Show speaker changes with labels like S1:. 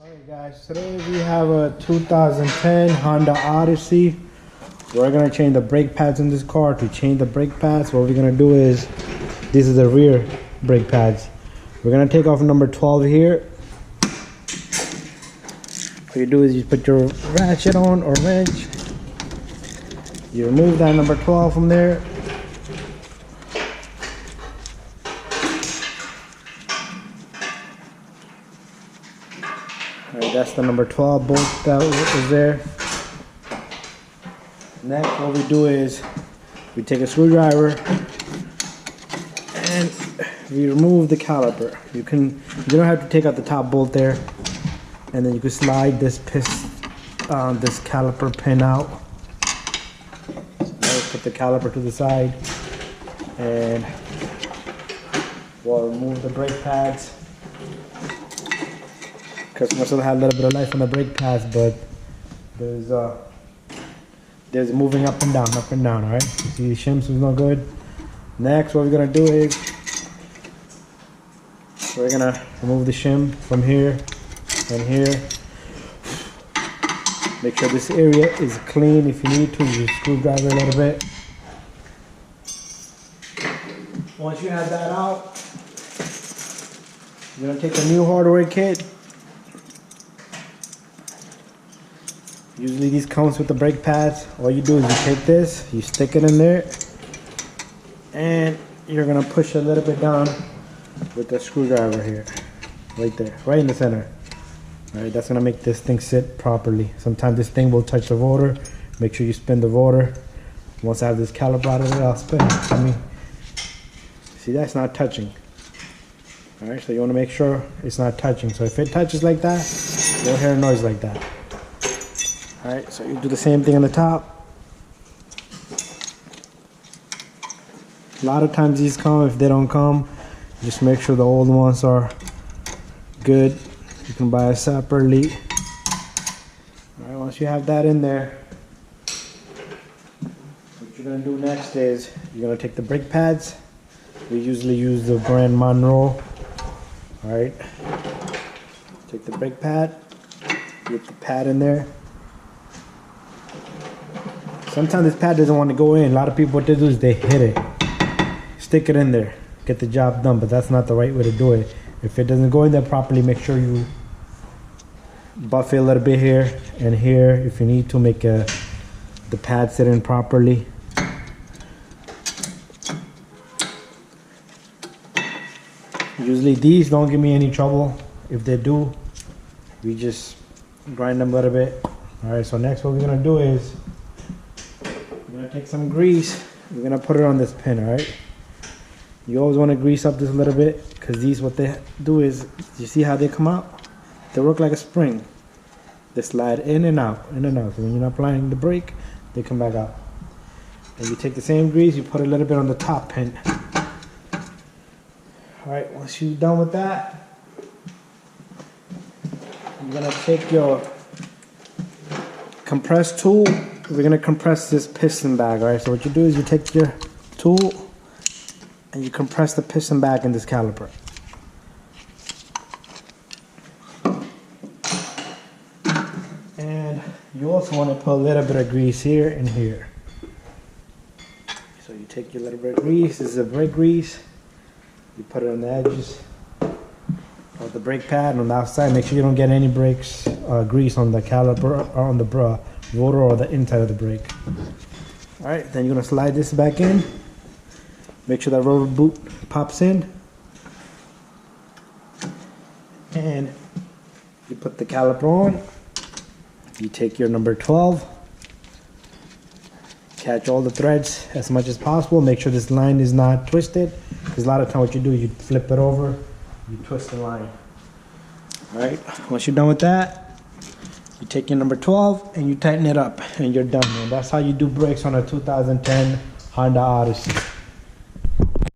S1: Alright guys, today we have a 2010 Honda Odyssey. We're going to change the brake pads in this car. To change the brake pads, what we're going to do is, these are the rear brake pads. We're going to take off number 12 here. What you do is you put your ratchet on or wrench. You remove that number 12 from there. Alright, that's the number 12 bolt that was there. Next, what we do is we take a screwdriver and we remove the caliper. You don't have to take out the top bolt there, and then you can slide this this caliper pin out. So put the caliper to the side, and we'll remove the brake pads. Because most of them have a little bit of life on the brake pads, but there's moving up and down, all right? You see the shims is no good. Next, what we're gonna do is we're gonna remove the shim from here and here. Make sure this area is clean. If you need to, use a screwdriver a little bit. Once you have that out, you're gonna take a new hardware kit. Usually these comes with the brake pads. All you do is you take this, you stick it in there, and you're gonna push a little bit down with the screwdriver here, right there, right in the center. All right, that's gonna make this thing sit properly. Sometimes this thing will touch the rotor. Make sure you spin the rotor. Once I have this caliper out of it, I'll spin it. See, that's not touching. All right, so you wanna make sure it's not touching. So if it touches like that, you'll hear a noise like that. Alright, so you do the same thing on the top. A lot of times these come. If they don't come, just make sure the old ones are good. You can buy it separately. Alright, once you have that in there, what you're going to do next is you're going to take the brake pads. We usually use the brand Monroe. Alright, take the brake pad, get the pad in there. Sometimes this pad doesn't want to go in. A lot of people, what they do is they hit it, stick it in there, get the job done, but that's not the right way to do it. If it doesn't go in there properly, make sure you buff it a little bit here and here if you need to make the pad sit in properly. Usually these don't give me any trouble. If they do, we just grind them a little bit. Alright, so next what we're going to do is we're going to take some grease. We're going to put it on this pin, alright? You always want to grease up this a little bit, because these, what they do is, you see how they come out? They work like a spring. They slide in and out, in and out. So when you're not applying the brake, they come back out. And you take the same grease, you put a little bit on the top pin. Alright, once you're done with that, you're going to take your compress tool. We're going to compress this piston bag, alright? So what you do is you take your tool and you compress the piston bag in this caliper. And you also want to put a little bit of grease here and here. So you take your little bit of grease. This is a brake grease. You put it on the edges of the brake pad and on the outside. Make sure you don't get any grease on the caliper or on the rotor or the inside of the brake. Alright, then you're going to slide this back in. Make sure that rubber boot pops in. And you put the caliper on. You take your number 12. Catch all the threads as much as possible. Make sure this line is not twisted, because a lot of time what you do, you flip it over, you twist the line. Alright, once you're done with that, you take your number 12 and you tighten it up and you're done. And that's how you do brakes on a 2010 Honda Odyssey.